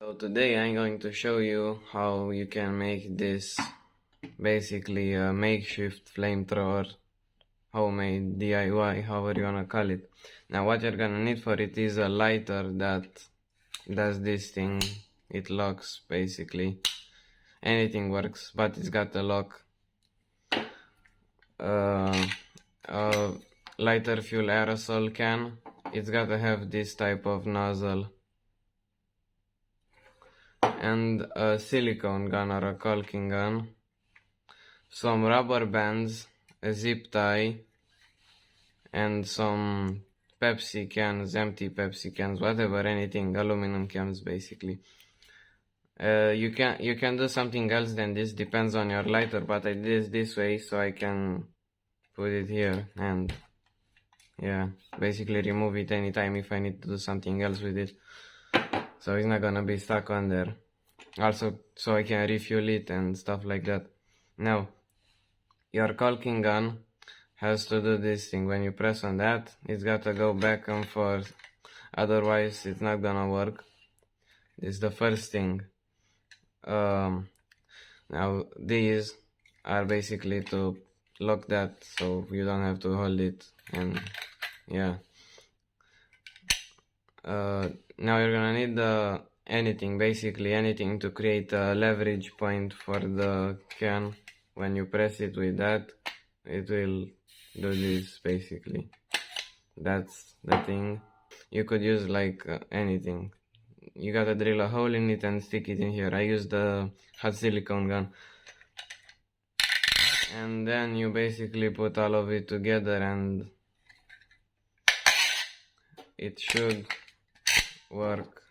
So today I'm going to show you how you can make this basically a makeshift flamethrower, homemade DIY, however you wanna call it. Now what you're gonna need for it is a lighter that does this thing. It locks basically. Anything works, but it's got a lock. A lighter fuel aerosol can. It's gotta have this type of nozzle. And a silicone gun or a caulking gun, some rubber bands, a zip tie, and some Pepsi cans, empty Pepsi cans, whatever, anything, aluminum cans basically. You can do something else than this, depends on your lighter, but I did this way so I can put it here and yeah, basically remove it anytime if I need to do something else with it, so it's not gonna be stuck on there. Also, so I can refuel it and stuff like that. Now, your caulking gun has to do this thing. When you press on that, it's gotta go back and forth. Otherwise, it's not gonna work. This is the first thing. Now, these are basically to lock that so you don't have to hold it. And yeah. Now you're gonna need basically anything to create a leverage point for the can. When you press it with that, it will do this basically. That's the thing. You could use like anything. You gotta drill a hole in it and stick it in here. I used the hot silicone gun. And then you basically put all of it together and it should work.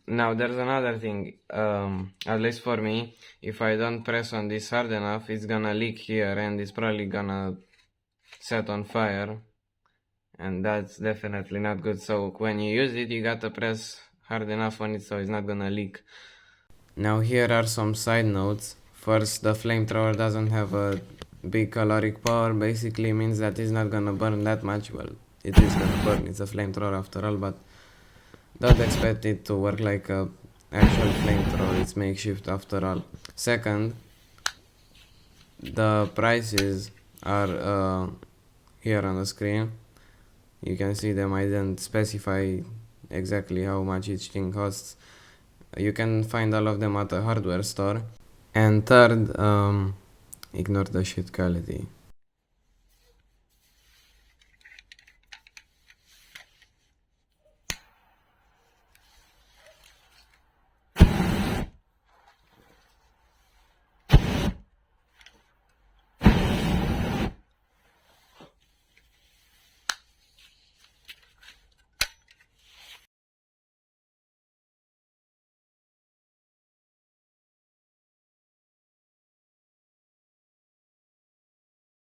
Now there's another thing, at least for me, if I don't press on this hard enough, it's gonna leak here and it's probably gonna set on fire, and that's definitely not good. So when you use it, you gotta press hard enough on it so it's not gonna leak. Now here are some side notes. First, the flamethrower doesn't have a big caloric power, basically means that it's not gonna burn that much. Well, it is gonna burn, it's a flamethrower after all, but don't expect it to work like a actual flamethrower, it's makeshift after all. Second, the prices are here on the screen. You can see them. I didn't specify exactly how much each thing costs. You can find all of them at a hardware store. And third, ignore the shit quality.